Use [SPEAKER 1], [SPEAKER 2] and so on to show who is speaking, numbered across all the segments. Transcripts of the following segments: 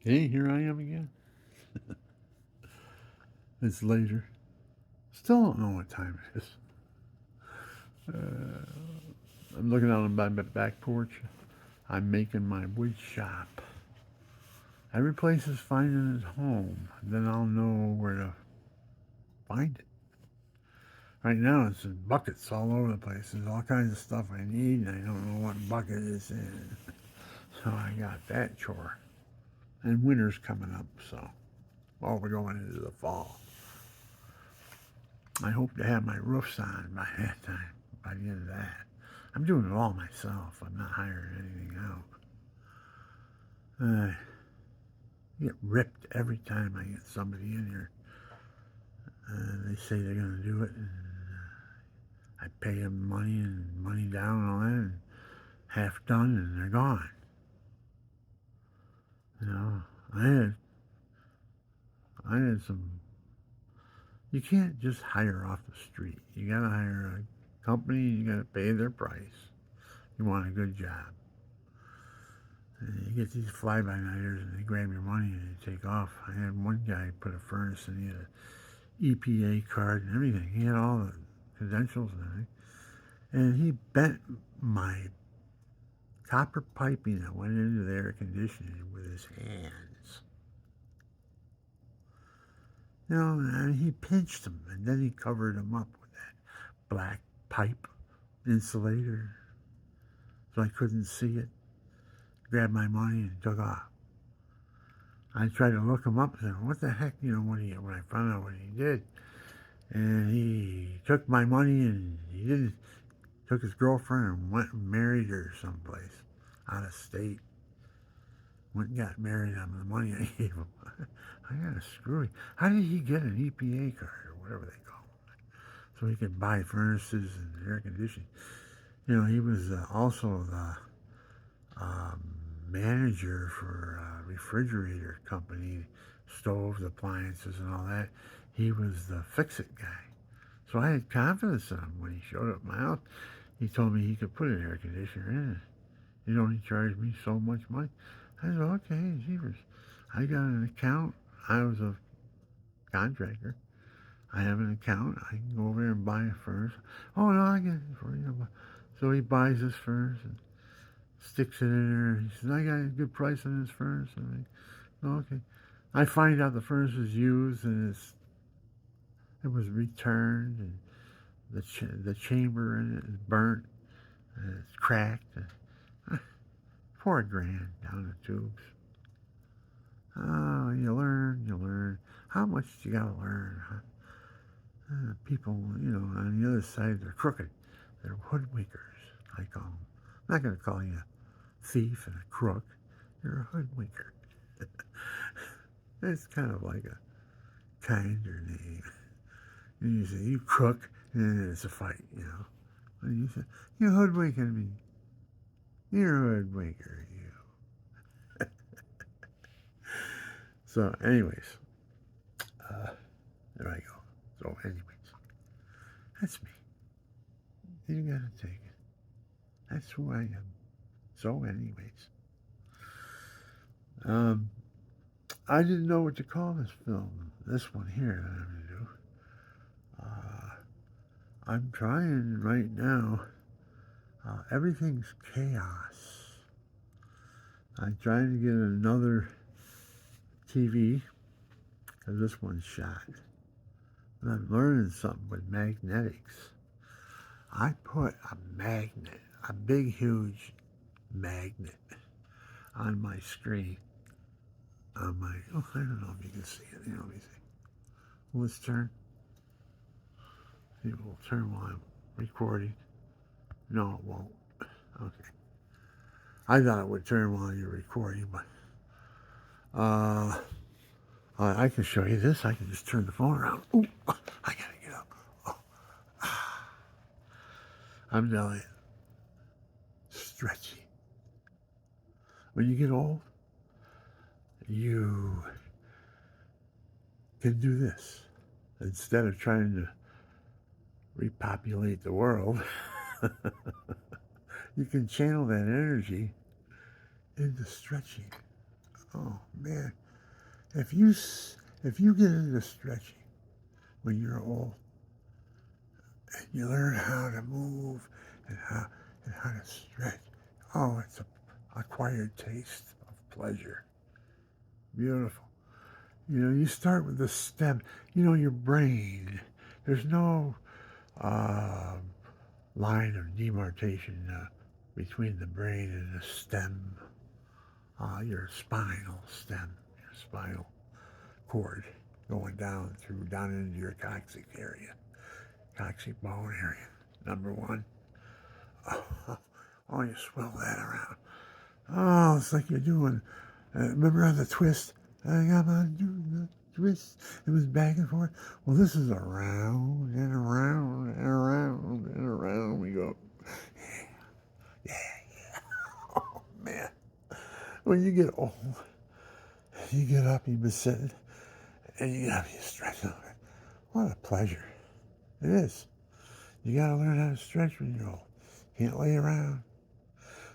[SPEAKER 1] Hey, here I am again. It's later. Still don't know what time it is. I'm looking out on my back porch. I'm making my wood shop. Every place is finding its home. Then I'll know where to find it. Right now, it's in buckets all over the place. There's all kinds of stuff I need, and I don't know what bucket it's in. So I got that chore. And winter's coming up, so we're going into the fall. I hope to have my roofs on by that time, by the end of that. I'm doing it all myself. I'm not hiring anything out. I get ripped every time I get somebody in here. They say they're going to do it, and I pay them money and money down and all that, and half done, and they're gone. You know, I had some. You can't just hire off the street. You got to hire a company. You got to pay their price. You want a good job. And you get these fly-by-nighters and they grab your money and they take off. I had one guy put a furnace and he had an EPA card and everything. He had all the credentials and everything. And he bent my copper piping that went into the air conditioning with his hands. You know, and he pinched them and then he covered them up with that black pipe insulator so I couldn't see it. Grabbed my money and took off. I tried to look him up and said, what the heck, when I found out what he did. And he took my money and took his girlfriend and went and married her someplace out of state. Went and got married on the money I gave him. I got a screwy. How did he get an EPA card or whatever they call it? So he could buy furnaces and air conditioning. He was also the manager for a refrigerator company, stoves, appliances, and all that. He was the fix-it guy. So I had confidence in him when he showed up at my house. He told me he could put an air conditioner in it. He'd only charge me so much money. I said, okay, jeepers. I got an account. I was a contractor. I have an account. I can go over there and buy a furnace. Oh, no, I get it for you. So he buys this furnace and sticks it in there. He says, I got a good price on this furnace. And okay. I find out the furnace is used and it was returned and the chamber in it is burnt and it's cracked. And, $4,000 down the tubes. Oh, you learn. How much you gotta learn? People, on the other side, they're crooked. They're hoodwinkers, I call them. I'm not gonna call you a thief and a crook. You're a hoodwinker. It's kind of like a kinder name. And you say, you crook, and then it's a fight, And you say, you're hoodwinking me. You're a hoodwinker, you. So, anyways, there I go. So, anyways, that's me. You gotta take it. That's who I am. So, anyways, I didn't know what to call this film. This one here that I'm gonna do. I'm trying right now. Everything's chaos. I'm trying to get another TV because this one's shot. And I'm learning something with magnetics. I put a magnet, a big, huge magnet on my screen. I don't know if you can see it. Let me see. Will this turn? It will turn while I'm recording. No, it won't. Okay. I thought it would turn while you're recording, but I can show you this. I can just turn the phone around. Ooh, I gotta get up. Oh, I'm telling you, stretchy. When you get old, you can do this instead of trying to repopulate the world. You can channel that energy into stretching. Oh man, if you if you get into stretching when you're old, and you learn how to move and how to stretch, oh, it's a acquired taste of pleasure. Beautiful. You start with the stem. Your brain. There's no uh, line of demarcation between the brain and the stem, your spinal stem, your spinal cord going down into your coccyx area, coccyx bone area. Number one. Oh, you swell that around. Oh, it's like you're doing. Remember on the twist? I got my doing the twist. It was back and forth. Well, this is around and around and around and around we go. Yeah, yeah. Oh man, when you get old, you get up, you've been sitting, and you get up, you stretch on it. What a pleasure it is. You got to learn how to stretch when you're old. Can't lay around.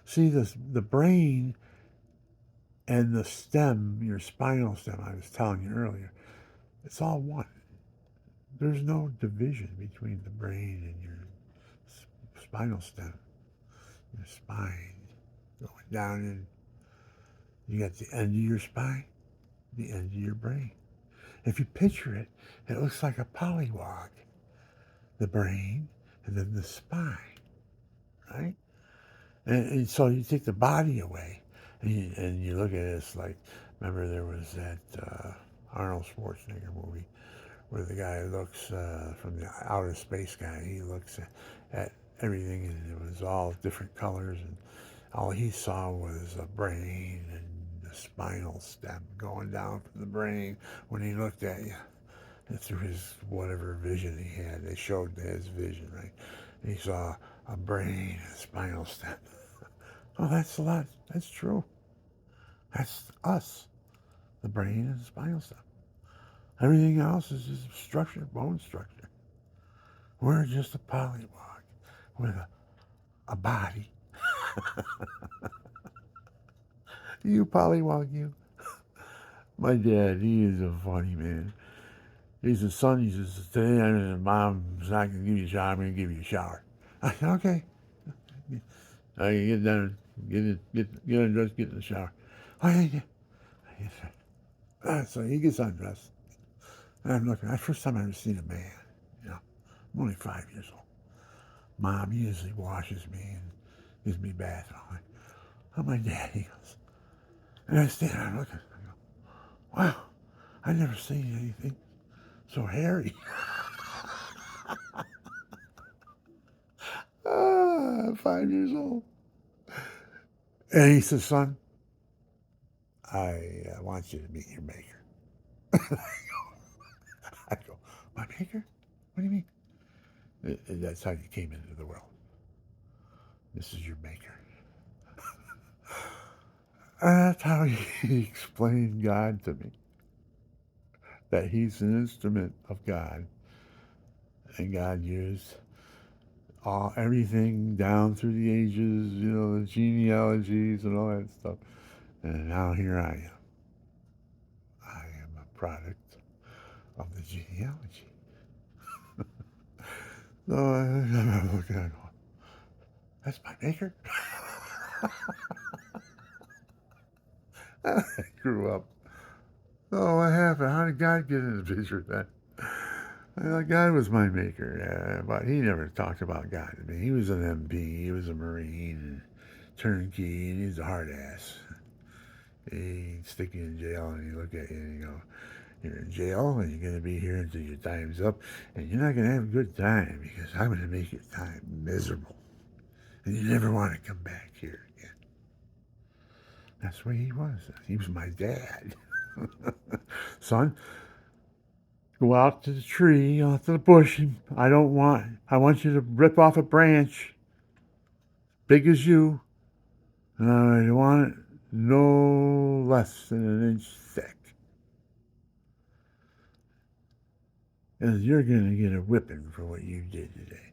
[SPEAKER 1] See, the brain and the stem, your spinal stem, I was telling you earlier, it's all one. There's no division between the brain and your spinal stem, your spine going down in. You got the end of your spine, the end of your brain. If you picture it, it looks like a polywog. The brain and then the spine, right? And so you take the body away, and you look at it, it's like, remember there was that Arnold Schwarzenegger movie where the guy looks from the outer space guy, he looks at everything, and it was all different colors, and all he saw was a brain and the spinal stem going down from the brain when he looked at you. And through his whatever vision he had, they showed his vision, right? And he saw a brain and a spinal stem. Oh, that's a lot. That's true. That's us, the brain and the spinal stem. Everything else is just structure, bone structure. We're just a polywog with a body. You polywog, you. My dad, he is a funny man. He says, son, he says, today mom's not going to give you a shower, I'm going to give you a shower. I said, okay. I get down, get undressed, get in the shower. Oh, yeah, yeah. So he gets undressed. And I'm looking, that's the first time I've ever seen a man. I'm only 5 years old. Mom usually washes me and gives me a bath and all that. Oh, my dad, he goes. And I stand there looking. I go, wow, I've never seen anything so hairy. 5 years old. And he says, son, I want you to meet your maker. I go, my maker? What do you mean? That's how you came into the world. This is your maker. That's how he explained God to me. That he's an instrument of God. And God used everything down through the ages, the genealogies and all that stuff. And now here I am. I am a product of the genealogy. So I'm looking at it, that's my maker? I grew up. Oh, what happened? How did God get in the picture then? I thought God was my maker, but he never talked about God to me. He was an MP, he was a Marine, and turnkey, and he's a hard ass. He'd stick you in jail, and he'd look at you and he'd go, you're in jail, and you're going to be here until your time's up, and you're not going to have a good time, because I'm going to make your time miserable. And you never want to come back here again. That's the way he was. He was my dad. Son, go out to the tree, out to the bush. I want you to rip off a branch big as you. And I want it no less than an inch thick. And you're going to get a whipping for what you did today.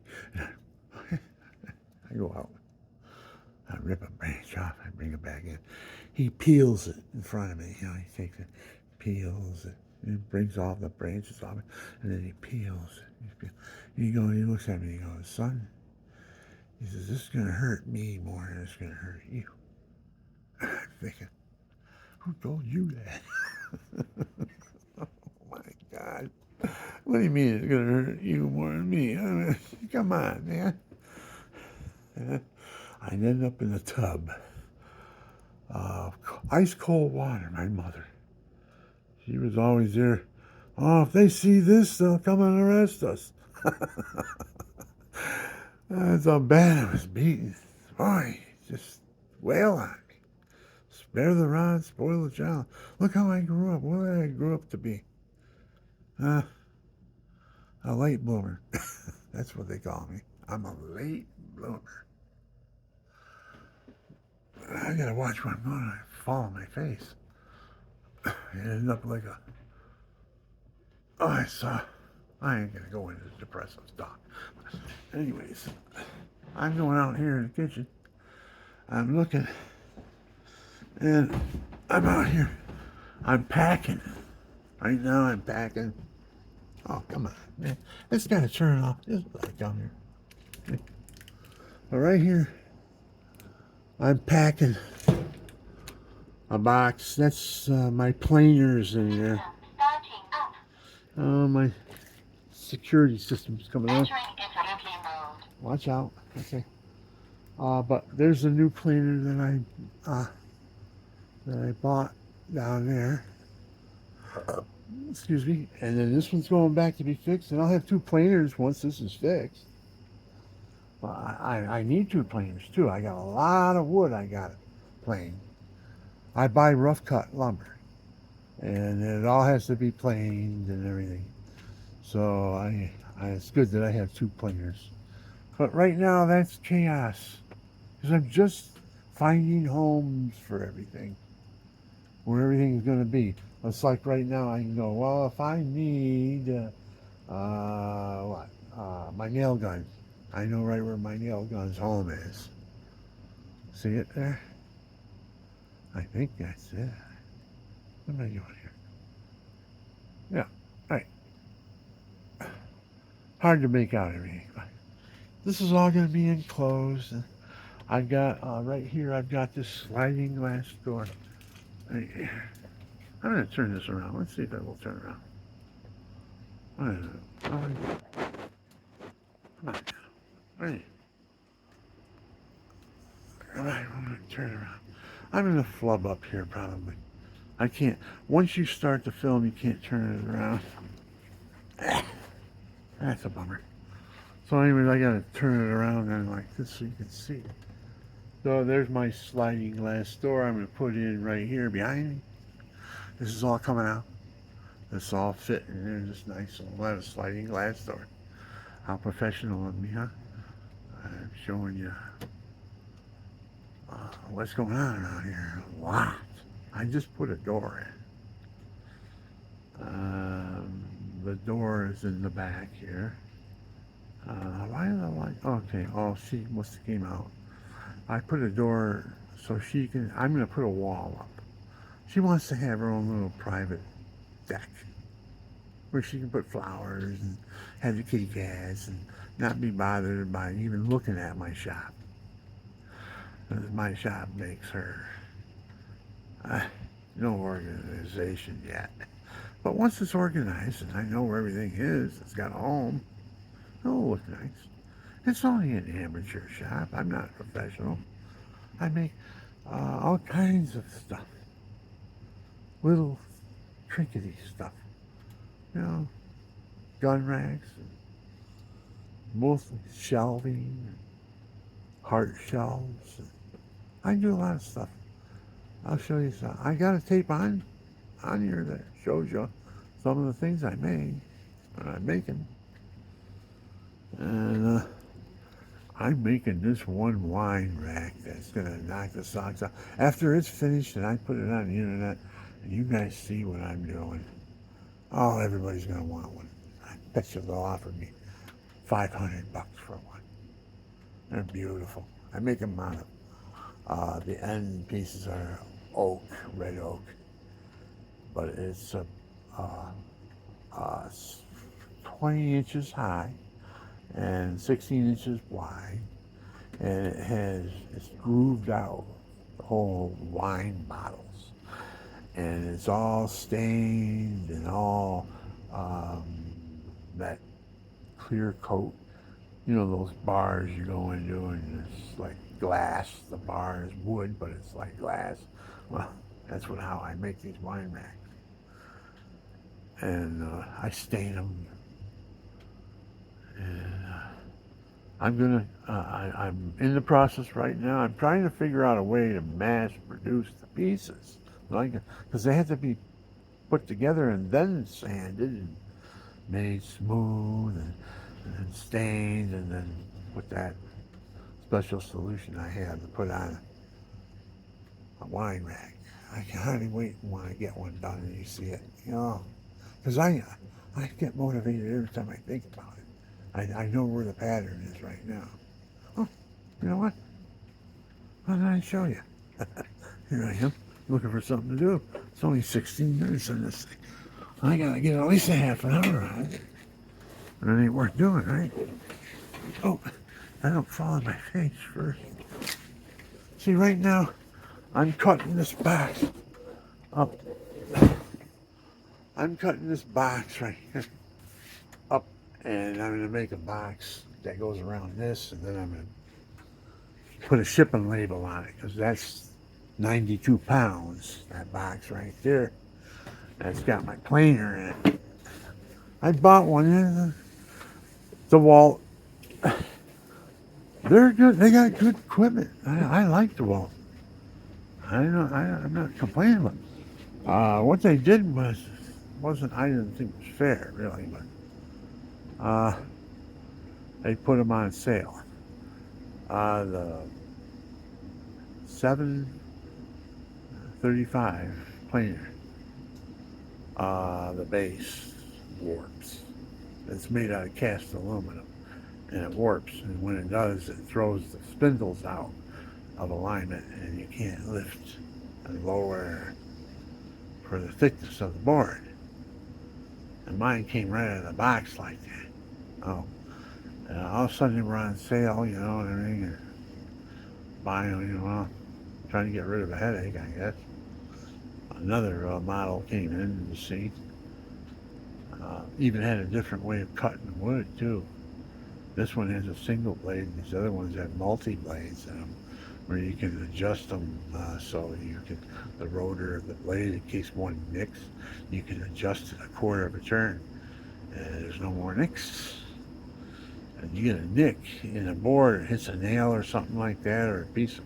[SPEAKER 1] I go out. I rip a branch off, I bring it back in. He peels it in front of me. He takes it, peels it, and brings all the branches off it, and then he peels it. He looks at me, he goes, son, he says, this is going to hurt me more than it's going to hurt you. I'm thinking, who told you that? Oh my God. What do you mean it's going to hurt you more than me? I mean, come on, man. And I ended up in the tub of ice cold water. My mother, she was always there. Oh, if they see this, they'll come and arrest us. That's how bad I was beaten. Boy, just wail on me. Spare the rod, spoil the child. Look how I grew up. What did I grow up to be? A late bloomer. That's what they call me. I'm a late bloomer. I gotta watch where I'm going. I fall on my face. It ended up like a... Oh, I ain't gonna go into the depressive stuff. Anyways, I'm going out here in the kitchen. I'm looking, and I'm out here. I'm packing. Right now I'm packing. Oh, come on, man. It's gotta turn off. Just like down here. But right here, I'm packing a box. That's my planers in there. Oh, my security system's coming on. Watch out. Okay. But there's a new planer that I bought down there. Excuse me. And then this one's going back to be fixed, and I'll have two planers once this is fixed. Well, I need two planers too. I got a lot of wood I got planed. I buy rough cut lumber, and it all has to be planed and everything. So it's good that I have two planers. But right now that's chaos, because I'm just finding homes for everything, where everything's going to be. It's like right now I can go, well, if I need my nail gun, I know right where my nail gun's home is. See it there? I think that's it. What am I doing here? Yeah, right. Hard to make out everything. This is all going to be enclosed. I've got, right here, I've got this sliding glass door. Right here. I'm going to turn this around. Let's see if it will turn around. I don't know. Come on. Right. All right, I'm going to turn around. I'm going to flub up here probably. I can't. Once you start the film, you can't turn it around. That's a bummer. So anyways, I got to turn it around and like this so you can see it. So there's my sliding glass door. I'm going to put in right here behind me. This is all coming out. This all fit in there just nice. So we'll have a sliding glass door. How professional of me, huh? I'm showing you what's going on around here. A lot. I just put a door in. The door is in the back here. Why is the light? Okay. Oh, she must have came out. I put a door so she can. I'm going to put a wall up. She wants to have her own little private deck where she can put flowers and have the kitty cats and not be bothered by even looking at my shop. My shop makes her no organization yet. But once it's organized and I know where everything is, it's got a home, it'll look nice. It's only an amateur shop. I'm not a professional. I make all kinds of stuff. Little trinkety stuff. You know, gun racks, and mostly shelving, and heart shelves. I do a lot of stuff. I'll show you some. I got a tape on here that shows you some of the things I made, and I'm making. And I'm making this one wine rack that's gonna knock the socks off. After it's finished and I put it on the internet, and you guys see what I'm doing, oh, everybody's gonna want one. I bet you they'll offer me $500 for one. They're beautiful. I make them out of The end pieces are oak, red oak, but it's uh, 20 inches high and 16 inches wide, and it's grooved out, the whole wine bottles, and it's all stained and all um, that clear coat. You know those bars you go into and it's like glass. The bar is wood, but it's like glass. Well, that's how I make these wine racks. And I stain them. And I'm in the process right now. I'm trying to figure out a way to mass produce the pieces, like, because they have to be put together and then sanded and made smooth and stained, and then put that special solution I have to put on a wine rack. I can hardly wait when I get one done and you see it, because I get motivated every time I think about it. I know where the pattern is right now. Oh, you know what? Why don't I show you? Here I am, looking for something to do. It's only 16 minutes on this thing. I gotta get at least a half an hour on it. And it ain't worth doing, right? Oh, I don't fall on my face first. See, right now, I'm cutting this box up. I'm cutting this box right here up, and I'm going to make a box that goes around this, and then I'm going to put a shipping label on it, because that's 92 pounds, that box right there. That's got my planer in it. I bought one in DeWalt. They're good. They got good equipment. I like DeWalt. I'm not complaining, but what they did wasn't, I didn't think was fair, really, but they put them on sale. The 735 planer, the base warps. It's made out of cast aluminum, and it warps, and when it does, it throws the spindles out of alignment, and you can't lift and lower for the thickness of the board. And mine came right out of the box like that. Oh, and all of a sudden they were on sale, and everything, and buying them, trying to get rid of a headache, I guess. Another model came in to see. Even had a different way of cutting wood too. This one has a single blade. These other ones have multi blades in them, where you can adjust them so you can, the rotor of the blade, in case one nicks, you can adjust it a quarter of a turn, and there's no more nicks. And you get a nick in a board, it hits a nail or something like that, or a piece of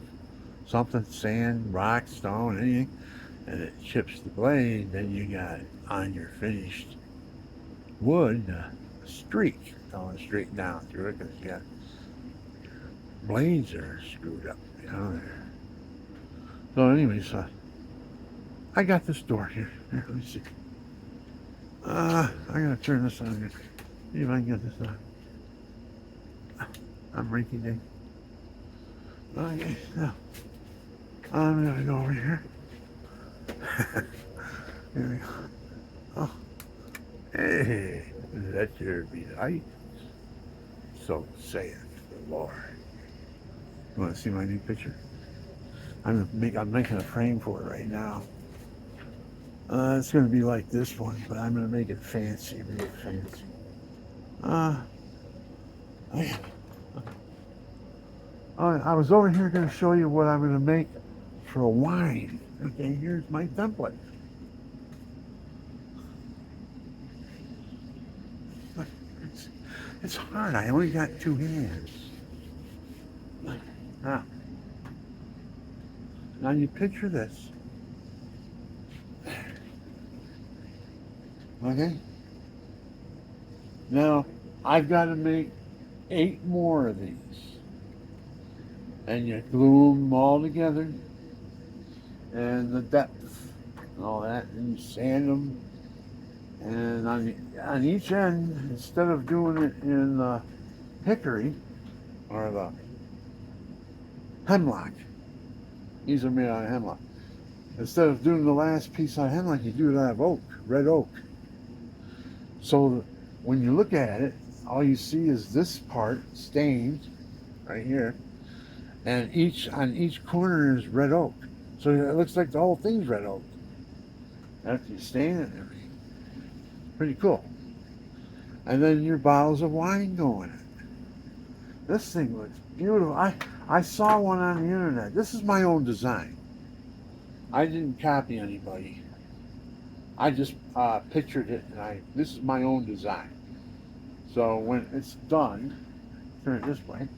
[SPEAKER 1] something, sand, rock, stone, anything, and it chips the blade, then you got on your finished wood a streak, going straight down through it, because you got blades are screwed up, So anyways, I got this door here. Here, let me see. I gotta turn this on here. See if I can get this on. I'm rinky dink. Okay, now I'm gonna go over here. Here we go. Oh, hey, let there be light. So saith the Lord. You want to see my new picture? I'm making a frame for it right now. It's going to be like this one, but I'm going to make it fancy, real fancy. I was over here going to show you what I'm going to make for a wine. Okay, here's my template. It's hard. I only got 2 hands. Now you picture this. Okay? Now I've got to make 8 more of these. And you glue them all together. And the depth and all that. And you sand them. And on each end, instead of doing it in the hickory or the hemlock, These are made out of hemlock. Instead of doing the last piece out of hemlock, you do it out of oak, red oak. So when you look at it, all you see is this part stained right here, and on each corner is red oak. So it looks like the whole thing's red oak after you stain it and everything. Pretty cool. And then your bottles of wine go in it. This thing looks beautiful. I saw one on the internet. This is my own design. I didn't copy anybody. I just pictured it, and this is my own design. So when it's done, turn it this way,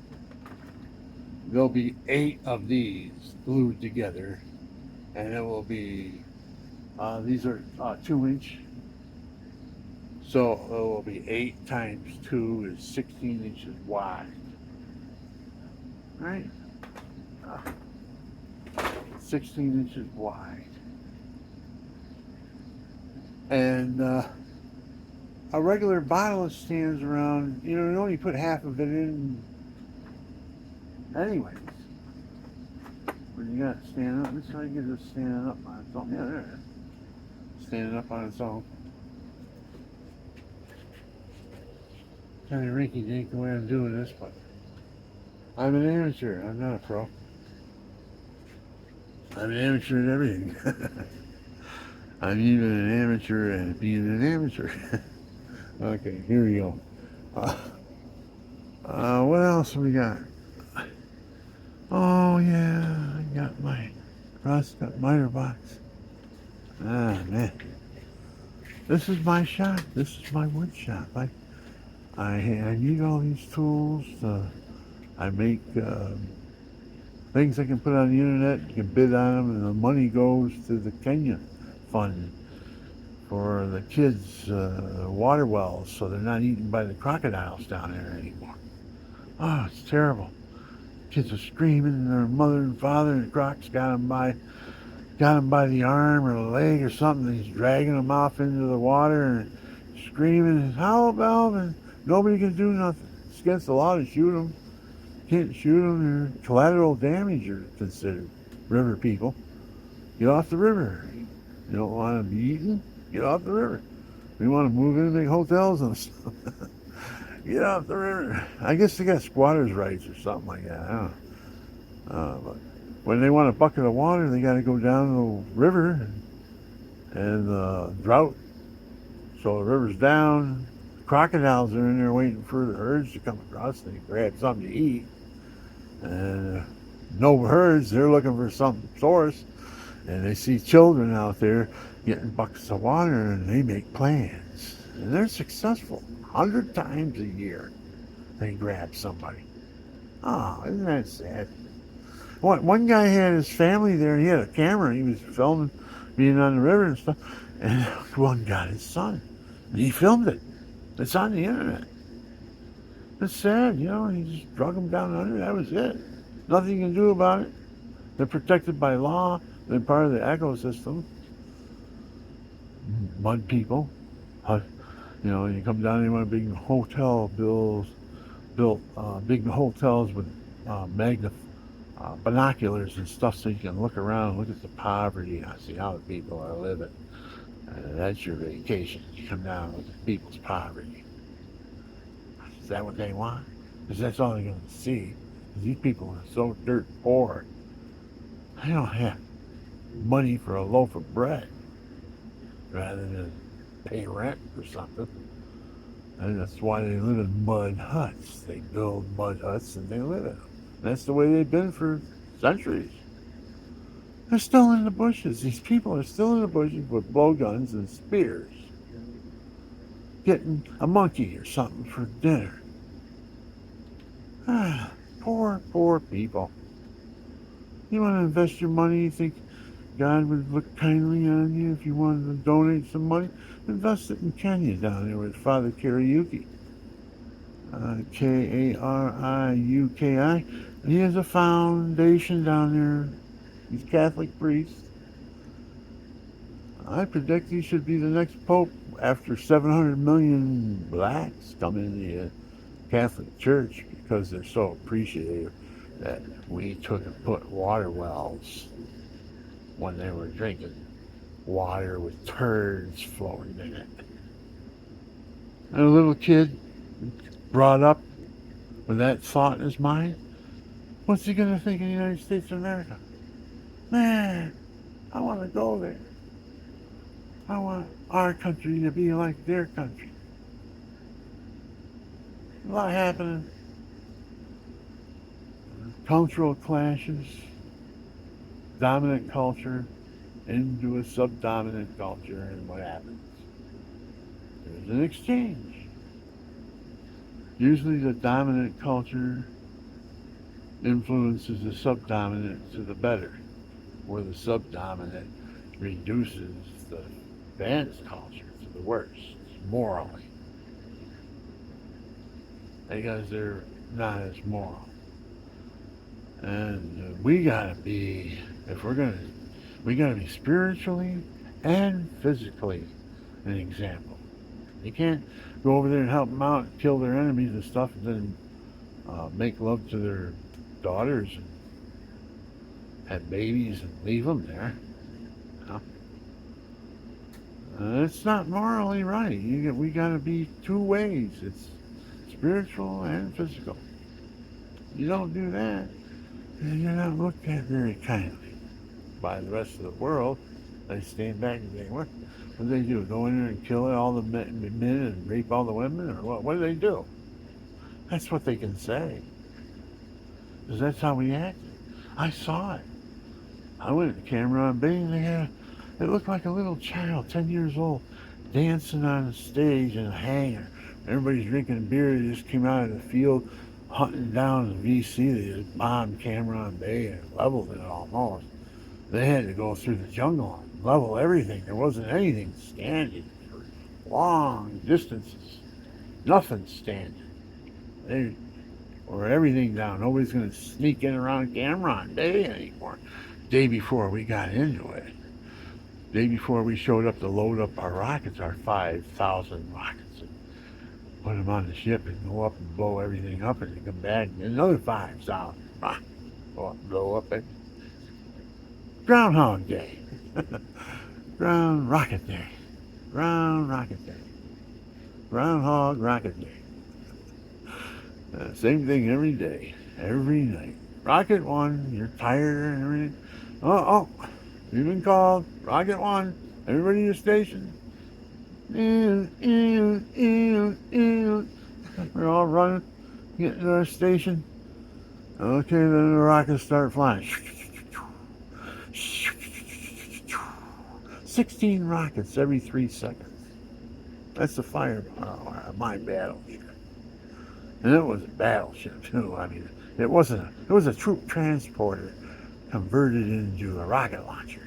[SPEAKER 1] there'll be 8 of these glued together, and it will be, these are 2-inch, so it will be 8 times 2 is 16 inches wide, right? 16 inches wide. And a regular bottle stands around, you only put half of it in anyways. When you got it standing up, let's try to get it standing up on its own. Yeah, there it is. Standing up on its own. Kind of rinky dink the way I'm doing this, but I'm an amateur. I'm not a pro. I'm an amateur at everything. I'm even an amateur at being an amateur. Okay, here we go. What else have we got? Oh yeah, I got my crosscut miter box. Ah man, this is my shop. This is my wood shop. I need all these tools. I make things I can put on the internet. You can bid on them, and the money goes to the Kenya fund for the kids' water wells, so they're not eaten by the crocodiles down there anymore. Oh, it's terrible. Kids are screaming, and their mother and father, and the crocs got them by the arm or the leg or something. He's dragging them off into the water and screaming, "Help, help!" And nobody can do nothing. It's against the law to shoot them. Can't shoot them. They're collateral damage are considered. River people, get off the river. You don't want to be eaten? Get off the river. We want to move in and make hotels and stuff. Get off the river. I guess they got squatters' rights or something like that. I don't know. But when they want a bucket of water, they got to go down the river and drought. So the river's down. Crocodiles are in there waiting for the herds to come across. They grab something to eat. And no herds, they're looking for some source. And they see children out there getting buckets of water, and they make plans. And they're successful. 100 times a year, they grab somebody. Oh, isn't that sad? One guy had his family there, and he had a camera. He was filming being on the river and stuff. And one got his son, and he filmed it. It's on the internet. It's sad, he just drug them down under. That was it. Nothing you can do about it. They're protected by law. They're part of the ecosystem. Mud people. You come down, they want big hotel built big hotels with binoculars and stuff, so you can look around and look at the poverty and see how the people are living. That's your vacation. You come down and look at people's poverty. Is that what they want? Because that's all they're going to see. These people are so dirt poor. They don't have money for a loaf of bread rather than pay rent or something. And that's why they live in mud huts. They build mud huts and they live in them. That's the way they've been for centuries. They're still in the bushes. These people are still in the bushes with blowguns and spears, getting a monkey or something for dinner. Poor people. You want to invest your money, you think God would look kindly on you if you wanted to donate some money? Invest it in Kenya down there with Father Kariuki. Kariuki. He has a foundation down there. He's a Catholic priest. I predict he should be the next pope after 700 million blacks come into the Catholic Church because they're so appreciative. that we took and put water wells when they were drinking water with turds floating in it. And a little kid brought up with that thought in his mind, what's he going to think of the United States of America? Man, I want to go there. I want our country to be like their country. A lot happening. Cultural clashes, dominant culture into a subdominant culture, and what happens? There's an exchange. Usually the dominant culture influences the subdominant to the better, where the subdominant reduces the advanced culture to the worst, morally. Because they're not as moral. And we gotta be, we gotta be spiritually and physically an example. You can't go over there and help them out and kill their enemies and stuff, and then make love to their daughters and have babies and leave them there. You know? It's not morally right. We gotta be two ways. It's spiritual and physical. You don't do that, and you're not looked at very kindly by the rest of the world. They stand back and say, what do they do? Go in there and kill all the men and rape all the women? Or what do they do? That's what they can say. Because that's how we acted. I saw it. I went to Cameron Bay and it looked like a little child, 10 years old, dancing on a stage in a hangar. Everybody's drinking beer. They just came out of the field hunting down the VC. They just bombed Cameron Bay and leveled it almost. They had to go through the jungle and level everything. There wasn't anything standing for long distances. Nothing standing. They wore everything down. Nobody's going to sneak in around Cameron Bay anymore. Day before we got into it. Day before we showed up to load up our rockets, our 5,000 rockets, and put them on the ship and go up and blow everything up, and then come back and another 5,000 rockets. Go up and blow up it. Groundhog Day. Ground Rocket Day. Ground Rocket Day. Groundhog Rocket Day. Same thing every day, every night. Rocket 1, you're tired and everything. Oh, you've been called. Rocket 1, everybody in your station. We're all running, getting to our station. Okay, then the rockets start flying. 16 rockets every 3 seconds. That's the firepower of my battleship. And it was a battleship too. I mean, it was a troop transporter converted into a rocket launcher.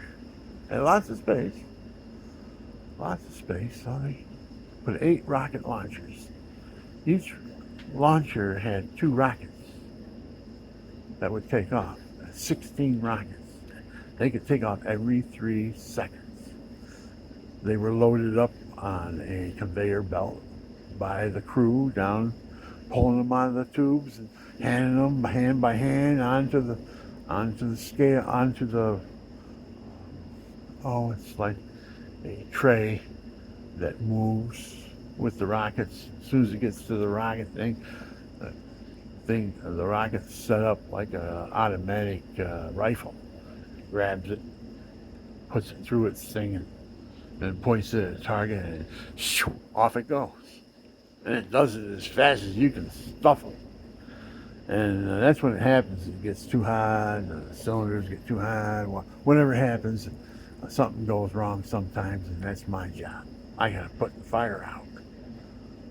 [SPEAKER 1] It had lots of space. So they put 8 rocket launchers. Each launcher had 2 rockets that would take off. 16 rockets. They could take off every 3 seconds. They were loaded up on a conveyor belt by the crew down, pulling them out of the tubes and handing them hand by hand onto the scale, it's like a tray that moves with the rockets. As soon as it gets to the rocket thing, the rocket's set up like an automatic rifle. Grabs it, puts it through its thing, and points it at a target, and shoo, off it goes. And it does it as fast as you can stuff them. And that's when it happens. It gets too hot, the cylinders get too hot, whatever happens, something goes wrong sometimes, and that's my job. I gotta put the fire out.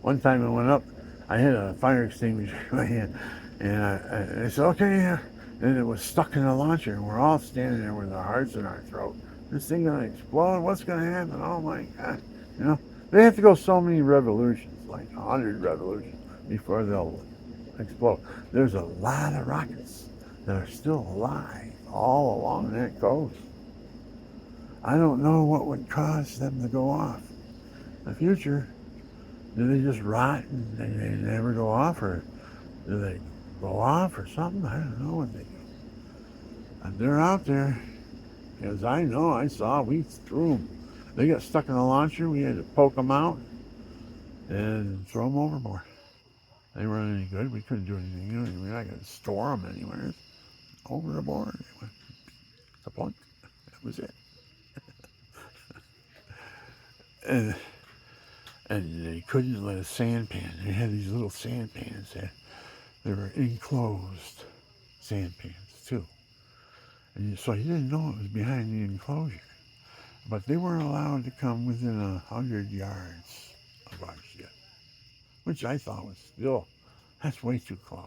[SPEAKER 1] One time I went up, I had a fire extinguisher in my hand, and I said, okay, yeah. And it was stuck in the launcher, and we're all standing there with our hearts in our throat. This thing gonna explode? What's gonna happen? Oh my God! You know, they have to go so many revolutions, like 100 revolutions, before they'll explode. There's a lot of rockets that are still alive all along that coast. I don't know what would cause them to go off. In the future, do they just rot and they never go off, or do they go off or something. I don't know what they do. And they're out there. As I know, I saw, we threw them. They got stuck in the launcher. We had to poke them out and throw them overboard. They weren't any good. We couldn't do anything. We're not going to store them anywhere. Overboard. They went kapunk. That was it. And, and they couldn't let a sampan. They had these little sampans that they were enclosed sampans too. And so you didn't know it was behind the enclosure. But they weren't allowed to come within 100 yards of our ship, which I thought was still, that's way too close.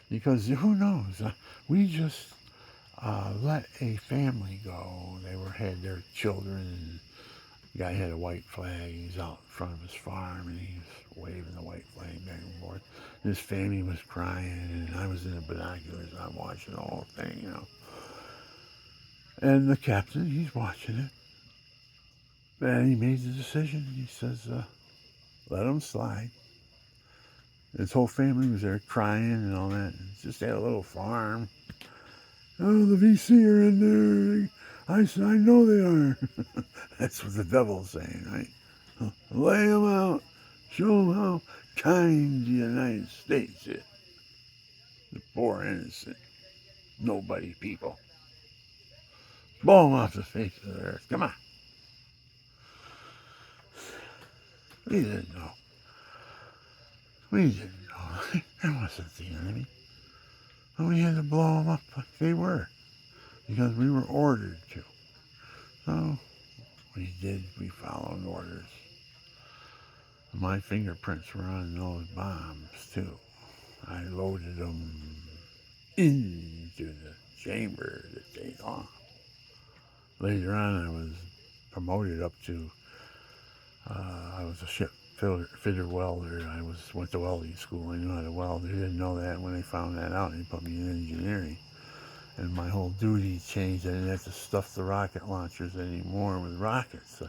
[SPEAKER 1] Because who knows? We just let a family go. They had their children, and the guy had a white flag. He was out in front of his farm, and he was waving the white flag back and forth. And his family was crying, and I was in the binoculars. I'm watching the whole thing, you know. And the captain, he's watching it. And he made the decision. He says, let him slide. His whole family was there crying and all that. It's just had a little farm. Oh, the VC are in there. I said, I know they are. That's what the devil's saying, right? Lay them out. Show them how kind the United States is. The poor, innocent, nobody people. Blow them off the face of the earth. Come on. We didn't know. We didn't know. That wasn't the enemy. And we had to blow them up like they were. Because we were ordered to. So we did. We followed orders. My fingerprints were on those bombs too. I loaded them into the chamber to take off. Later on, I was promoted up to, I was a ship fitter welder. I went to welding school. I knew how to weld. They didn't know that. When they found that out, they put me in engineering. And my whole duty changed. I didn't have to stuff the rocket launchers anymore with rockets.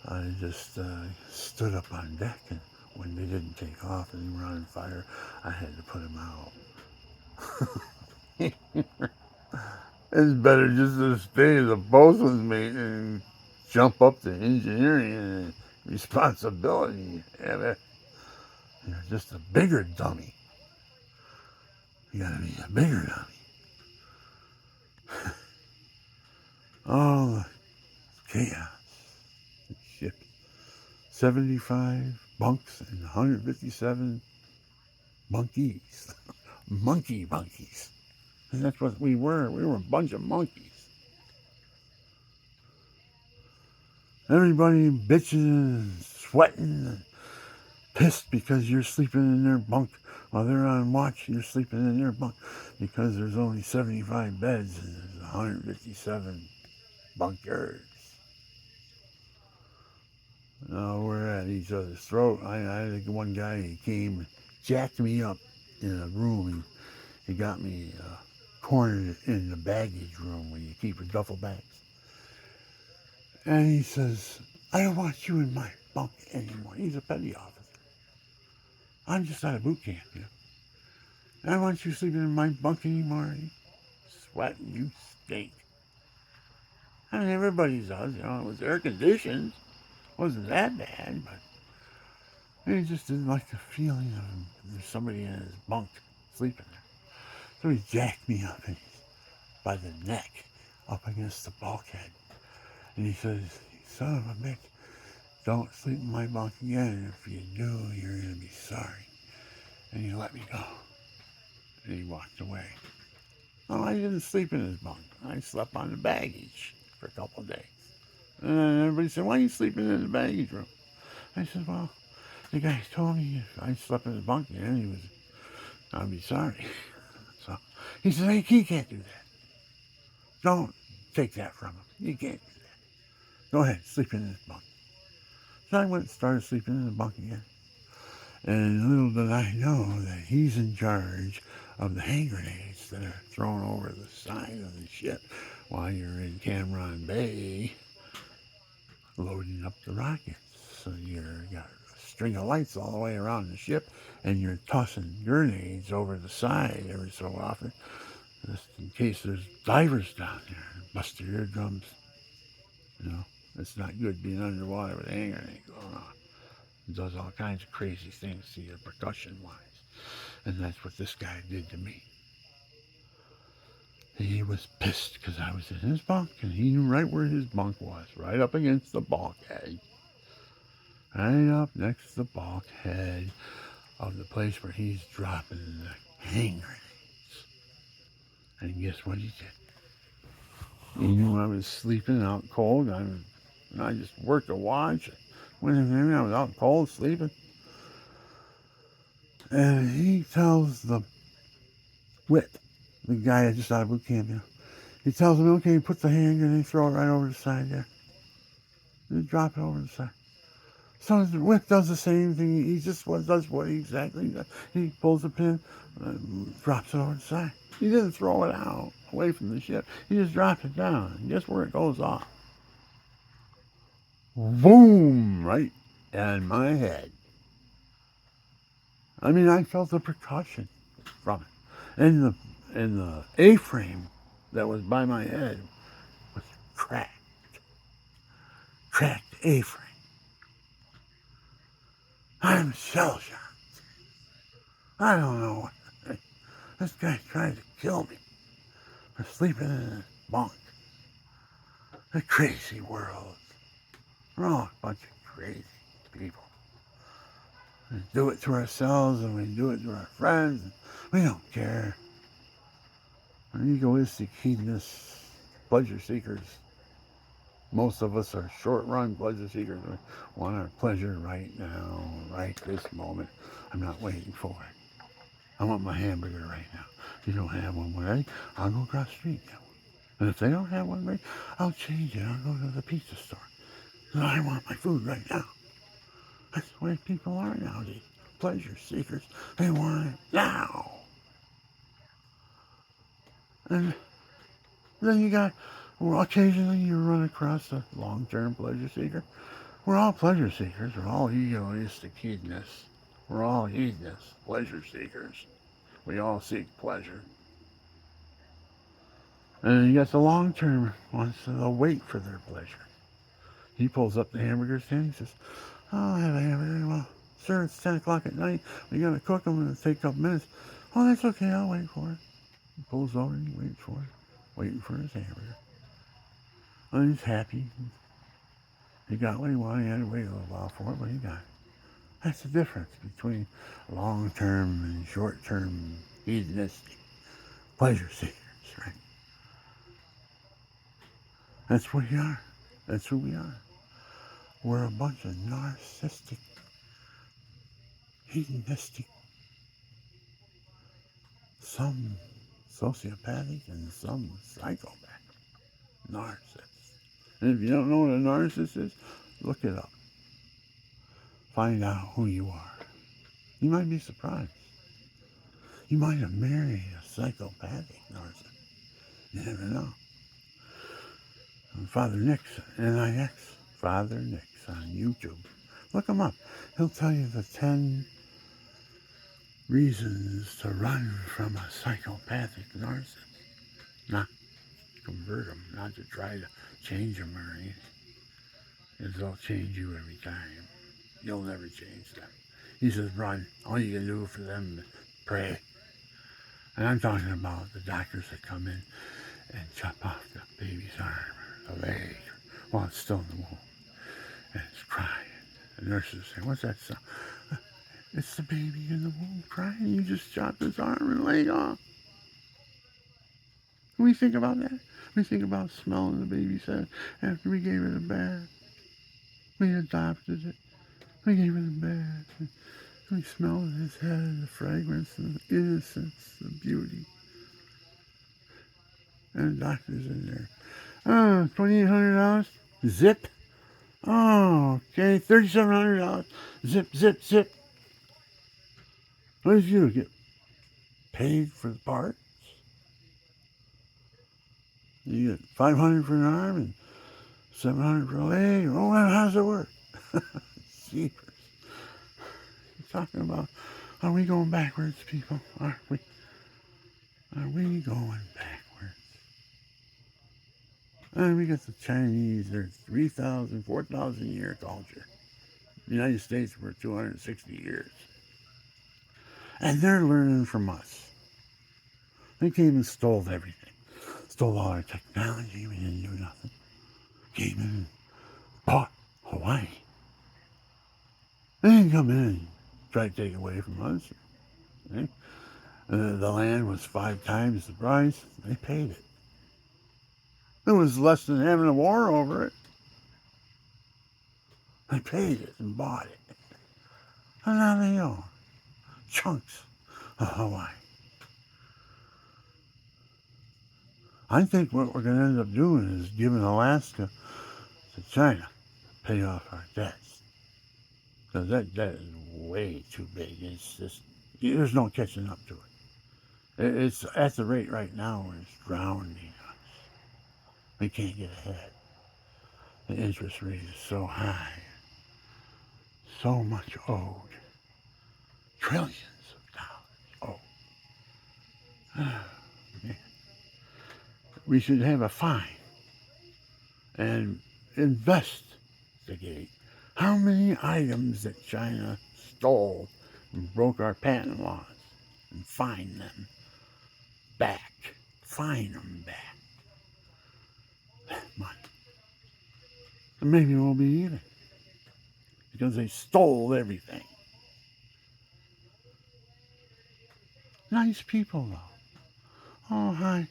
[SPEAKER 1] I just stood up on deck, and when they didn't take off and they were on fire, I had to put them out. It's better just to stay as a bosun's mate and jump up to engineering and responsibility. You're just a bigger dummy. You gotta be a bigger dummy. Oh, the chaos. The ship. 75 bunks and 157 monkeys. Monkey monkeys. And that's what we were. We were a bunch of monkeys. Everybody bitching and sweating and pissed because you're sleeping in their bunk. While they're on watch, you're sleeping in their bunk because there's only 75 beds and there's 157 bunkyards. We're at each other's throat. I had one guy, he came and jacked me up in a room. He got me cornered in the baggage room where you keep your duffel bags. And he says, I don't want you in my bunk anymore. He's a petty officer. I'm just out of boot camp, you know. I don't want you sleeping in my bunk anymore. You sweating, you stink. I mean, everybody's does, you know. It was air conditioned. It wasn't that bad, but he just didn't like the feeling of there's somebody in his bunk sleeping there. So he jacked me up by the neck up against the bulkhead. And he says, son of a bitch, don't sleep in my bunk again. If you do, you're going to be sorry. And he let me go. And he walked away. Oh, I didn't sleep in his bunk. I slept on the baggage for a couple of days. And then everybody said, why are you sleeping in the baggage room? I said, well, the guy told me if I slept in his bunk again, I'd be sorry. So he said, hey, he can't do that. Don't take that from him. You can't do that. Go ahead, sleep in his bunk. So I went and started sleeping in the bunk again. And little did I know that he's in charge of the hand grenades that are thrown over the side of the ship while you're in Cameron Bay loading up the rockets. So you got string of lights all the way around the ship, and you're tossing grenades over the side every so often, just in case there's divers down there and bust their eardrums. You know, it's not good being underwater with a hand grenade going on. It does all kinds of crazy things to you percussion-wise. And that's what this guy did to me. He was pissed because I was in his bunk, and he knew right where his bunk was, right up against the bulkhead. Right up next to the bulkhead of the place where he's dropping the hand grenades. And guess what he did? He knew I was sleeping out cold. I just worked a watch. Went in there, I was out cold, sleeping. And he tells the wit, the guy just out of boot camp, he tells him, okay, put the hand grenade, throw it right over the side there. Just drop it over the side. So the whip does the same thing. He just does what he exactly does. He pulls the pin, drops it over the side. He didn't throw it out away from the ship. He just dropped it down. And guess where it goes off? Boom! Right in my head. I mean, I felt the percussion from it. And the A-frame that was by my head was cracked. Cracked A-frame. I'm shell-shocked. I don't know what. This guy tried to kill me for sleeping in his bunk. A crazy world. We're all a bunch of crazy people. We do it to ourselves and we do it to our friends. And we don't care. We're egoistic, hedonists, pleasure seekers. Most of us are short-run pleasure seekers. We want our pleasure right now, right this moment. I'm not waiting for it. I want my hamburger right now. If you don't have one ready, I'll go across the street and get one. And if they don't have one ready, I'll change it. I'll go to the pizza store. So I want my food right now. That's the way people are nowadays. Pleasure seekers. They want it now. And then you got, well, occasionally you run across a long-term pleasure seeker. We're all pleasure seekers. We're all egoistic hedonists. We're all hedonists, pleasure seekers. We all seek pleasure. And you got the long-term ones that'll wait for their pleasure. He pulls up the hamburger stand. He says, oh, I'll have a hamburger. Well, sir, it's 10 o'clock at night. We got to cook them and it'll take a couple minutes. Oh, that's okay. I'll wait for it. He pulls over and he waits for it, waiting for his hamburger. And he's happy. He got what he wanted. He had to wait a little while for it, but he got it. That's the difference between long-term and short-term hedonistic pleasure seekers, right? That's what we are. That's who we are. We're a bunch of narcissistic, hedonistic, some sociopathic and some psychopath narcissists. And if you don't know what a narcissist is, look it up. Find out who you are. You might be surprised. You might have married a psychopathic narcissist. You never know. Father Nix, N-I-X, Father Nix on YouTube. Look him up. He'll tell you the 10 reasons to run from a psychopathic narcissist. Not to convert them, not to try to change them or anything. Because they'll change you every time. You'll never change them. He says, run. All you can do for them is pray. And I'm talking about the doctors that come in and chop off the baby's arm or the leg while it's still in the womb. And it's crying. The nurses say, what's that sound? It's the baby in the womb crying. You just chopped his arm and leg off. We think about that. We think about smelling the baby's head after we gave it a bath. We adopted it. We gave it a bath. And we smelled his head, the fragrance, the innocence, the beauty. And the doctor's in there. Oh, $2,800? Zip? Oh, okay, $3,700. Zip, zip, zip. What did you get paid for the parts? You get $500 for an arm and $700 for a leg? Oh, how does it work? Jeepers. talking about, are we going backwards, people? Are we? Are we going backwards? And we got the Chinese, they're 3,000, 4,000 year culture. The United States, we're 260 years. And they're learning from us. They came and stole everything. Stole all our technology. We didn't do nothing. Came in and bought Hawaii. They didn't come in and try to take it away from us. Right? The land was 5 times the price. They paid it. It was less than having a war over it. They paid it and bought it. And now they own chunks of Hawaii. I think what we're going to end up doing is giving Alaska to China to pay off our debts. Because that debt is way too big. It's just, there's no catching up to it. It's at the rate right now where it's drowning us. We can't get ahead. The interest rate is so high. So much owed. Trillions of dollars owed. Man. We should have a fine and investigate how many items that China stole and broke our patent laws and fine them back. Fine them back. That money. And maybe we'll be even. Because they stole everything. Nice people, though. Oh, hi.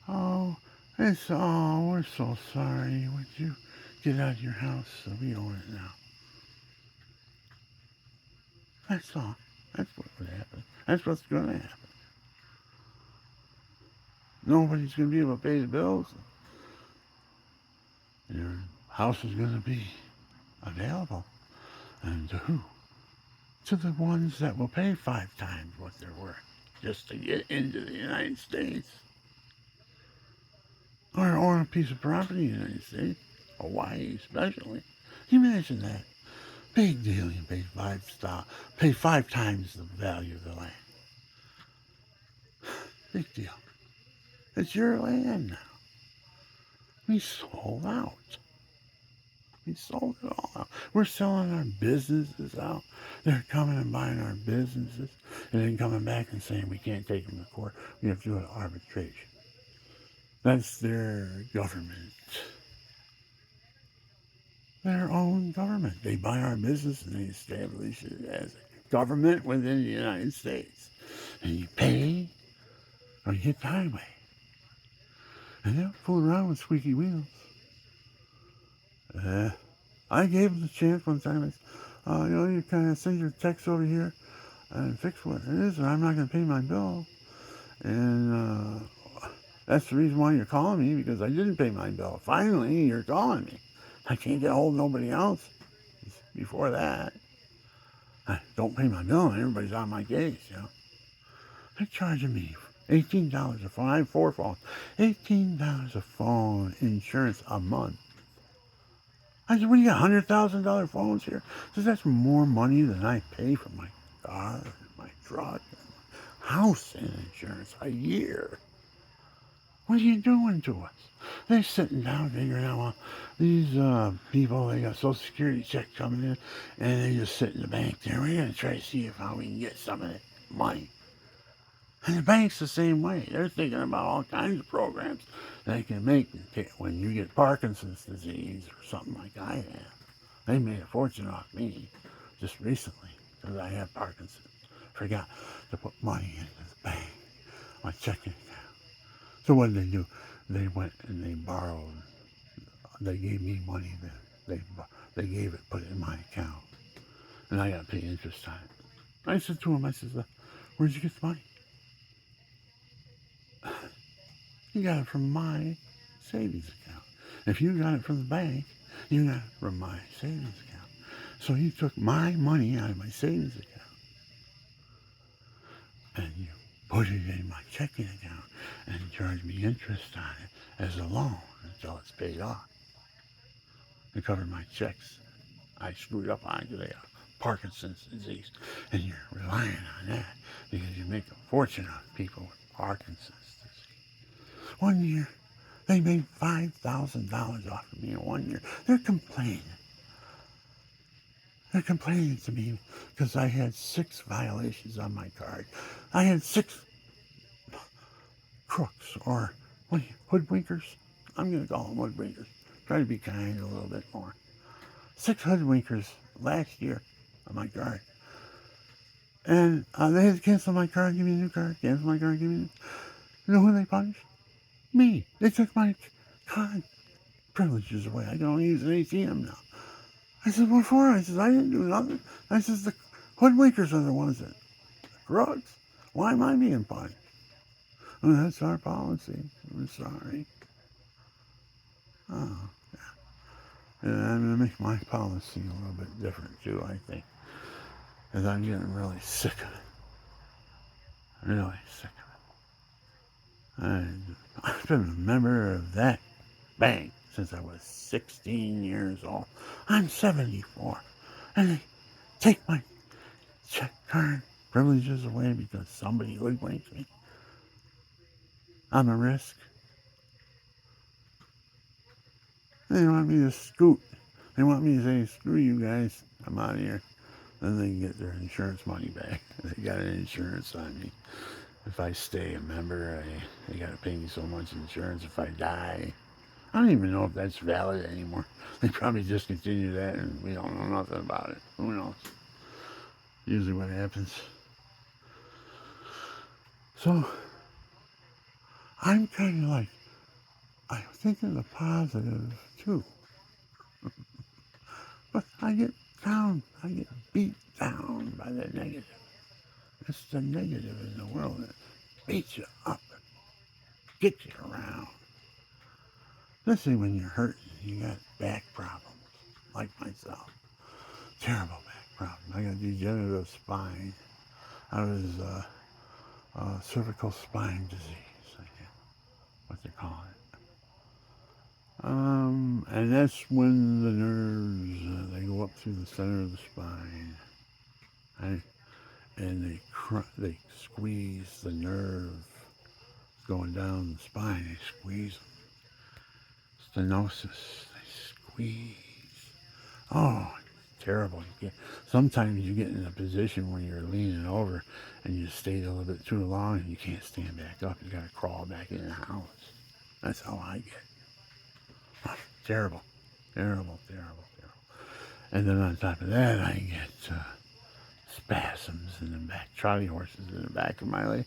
[SPEAKER 1] Oh, we're so sorry. Would you get out of your house? So we own it now. That's all. That's what would happen. That's what's going to happen. Nobody's going to be able to pay the bills. Your house is going to be available. And to who? To the ones that will pay 5 times what they're worth just to get into the United States. Or own a piece of property in the United States. Hawaii especially. Can you imagine that? Big deal. You pay 5 times the value of the land. Big deal. It's your land now. We sold out. We sold it all out. We're selling our businesses out. They're coming and buying our businesses and then coming back and saying we can't take them to court. We have to do an arbitration. That's their government. Their own government. They buy our business and they establish it as a government within the United States. And you pay or you hit the highway. And they'll fool around with squeaky wheels. I gave them the chance one time. You kind of send your text over here and fix what it is, or I'm not going to pay my bill. And that's the reason why you're calling me, because I didn't pay my bill. Finally, you're calling me. I can't get a hold of nobody else. Before that, I don't pay my bill, and everybody's on my case, They're charging me $18 a phone. I have 4 phones. $18 a phone insurance a month. I said, what do you got, $100,000 phones here? Says that's more money than I pay for my car, my truck, and my house in insurance a year. What are you doing to us? They're sitting down figuring out, well, these people, they got Social Security checks coming in, and they just sit in the bank there. We're going to try to see how we can get some of that money. And the bank's the same way. They're thinking about all kinds of programs they can make when you get Parkinson's disease or something like I have. They made a fortune off me just recently because I have Parkinson's. Forgot to put money into the bank, my checking account. So what did they do? They went and they borrowed. They gave me money. They gave it, put it in my account. And I got to pay interest on it. I said to him, I said, where'd you get the money? You got it from my savings account. If you got it from the bank, you got it from my savings account. So you took my money out of my savings account and you put it in my checking account and charged me interest on it as a loan until it's paid off. To cover my checks I screwed up on because they got Parkinson's disease, and you're relying on that because you make a fortune off people with Parkinson's disease. One year, they made $5,000 off of me in 1 year. They're complaining. They're complaining to me because I had 6 violations on my card. I had 6 crooks or hoodwinkers. I'm going to call them hoodwinkers. Try to be kind a little bit more. 6 hoodwinkers last year on my card. And they had to cancel my card, give me a new card, cancel my card, give me a new. You know who they punished? Me. They took my card privileges away. I can only use an ATM now. I said, what for? I said, I didn't do nothing. I said, the hoodwinkers are the ones that drugs. Why am I being punished? Well, that's our policy. I'm sorry. Oh, yeah. And I'm going to make my policy a little bit different, too, I think. Because I'm getting really sick of it. Really sick of it. I've been a member of that bank since I was 16 years old. I'm 74. And they take my check card privileges away because somebody hoodwinked me. I'm a risk. They want me to scoot. They want me to say, screw you guys, I'm out of here. Then they can get their insurance money back. They got an insurance on me. If I stay a member, they got to pay me so much insurance. If I die, I don't even know if that's valid anymore. They probably discontinue that and we don't know nothing about it. Who knows? Usually what happens. So, I'm kind of like, I'm thinking the positive too. But I get beat down by the negative. It's the negative in the world that beats you up and gets you around. Especially when you're hurting, you got back problems, like myself. Terrible back problems. I got degenerative spine. I was cervical spine disease, I guess, what they call it. And that's when the nerves, they go up through the center of the spine. And they squeeze the nerve going down the spine. They squeeze them. Stenosis. They squeeze. Oh, it's terrible. Sometimes you get in a position when you're leaning over and you stayed a little bit too long and you can't stand back up. You got to crawl back in the house. That's how I get. Oh, terrible. Terrible, terrible, terrible. And then on top of that, I get spasms in the back, trolley horses in the back of my leg.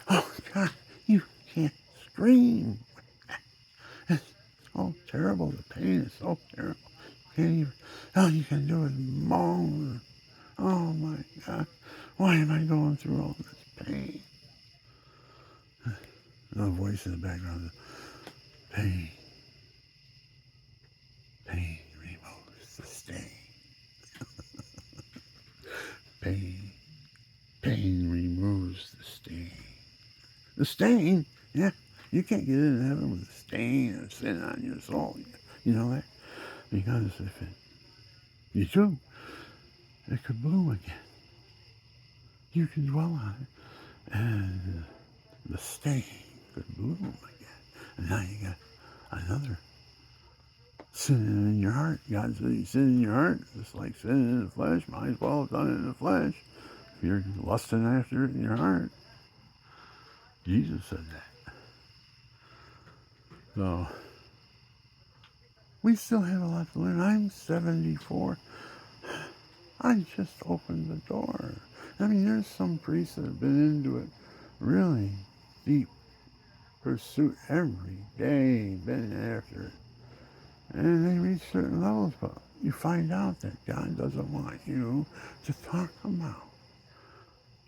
[SPEAKER 1] Oh, God, you can't scream. It's so terrible. The pain is so terrible. You can't even, all you can do is moan. Oh, my God. Why am I going through all this pain? No voice in the background. Pain. Pain removes the stain. Pain. Pain removes the stain. The stain? Yeah. You can't get into heaven with a stain of sin on your soul. You know that? Because if you do, it could bloom again. You can dwell on it. And the stain could bloom again. And now you got another sinning in your heart. God said you sin in your heart, just like sinning in the flesh. Might as well have done it in the flesh. If you're lusting after it in your heart. Jesus said that. So, we still have a lot to learn. I'm 74. I just opened the door. I mean, there's some priests that have been into it really deep pursuit every day, been after it. And they reach certain levels, but you find out that God doesn't want you to talk about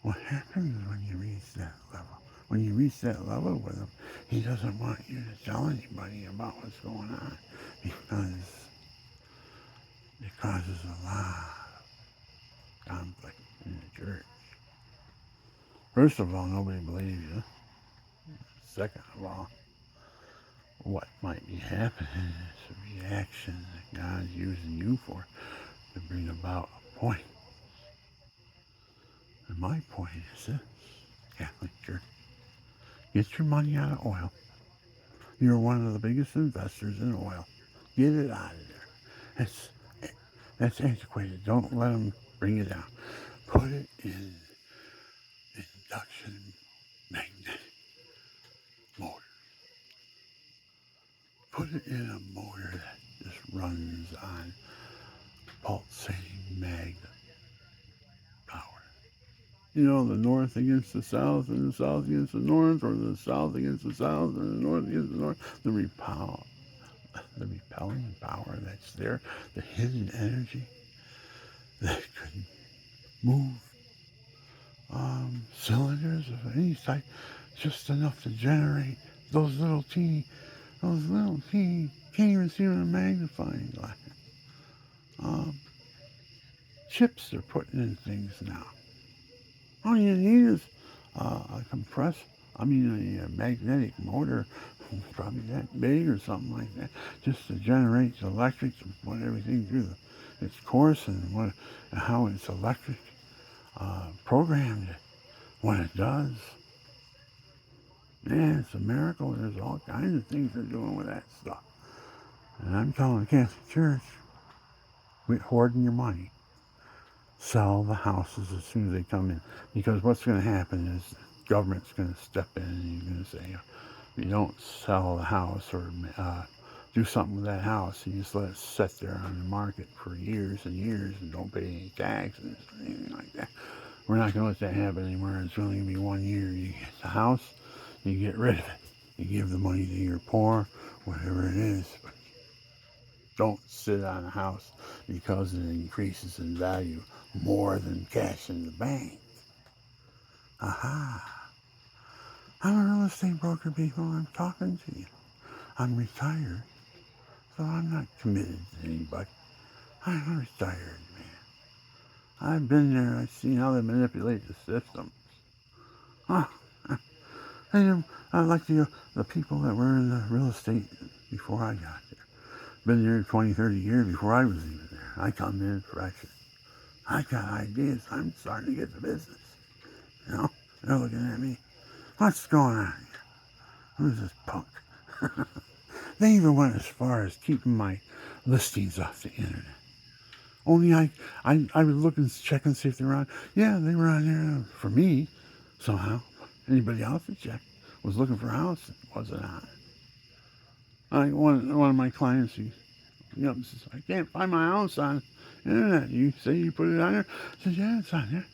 [SPEAKER 1] what happens when you reach that level. When you reach that level with him, he doesn't want you to tell anybody about what's going on because it causes a lot of conflict in the church. First of all, nobody believes you. Second of all, what might be happening is a reaction that God's using you for to bring about a point. my point is this, Catholic Church, get your money out of oil. You're one of the biggest investors in oil. Get it out of there. That's, that's antiquated. Don't let them bring it down. Put it in induction magnetic motor. Put it in a motor that just runs on pulsating magnet power. You know, the north against the south and the south against the north, or the south against the south and the north against the north. The repelling power that's there, the hidden energy that could move cylinders of any type, just enough to generate those little teeny, can't even see with a magnifying glass. Chips they're putting in things now. All you need is a a magnetic motor, probably that big or something like that, just to generate the electric to put everything through its course and how it's electric programmed when it does. Man, it's a miracle. There's all kinds of things they're doing with that stuff. And I'm telling the Catholic Church, quit hoarding your money. Sell the houses as soon as they come in. Because what's going to happen is the government's going to step in and you're going to say, if you don't sell the house or do something with that house, you just let it sit there on the market for years and years and don't pay any taxes or anything like that. We're not going to let that happen anymore. It's only going to be 1 year. You get the house, you get rid of it. You give the money to your poor, whatever it is. But don't sit on a house because it increases in value more than cash in the bank. Aha. I'm a real estate broker, people. I'm talking to you. I'm retired, so I'm not committed to anybody. I'm retired, man. I've been there. I've seen how they manipulate the system. I like the people that were in the real estate before I got there. Been there 20, 30 years before I was even there. I come in fresh. I got ideas. I'm starting to get the business. You know, they're looking at me. What's going on here? Who's this punk? They even went as far as keeping my listings off the internet. Only I was looking, checking, see if they were on. Yeah, they were on there for me somehow. Anybody else that checked was looking for a house that wasn't on. One of my clients, he says, I can't find my house on the internet. You say you put it on there? I said, yeah, it's on there.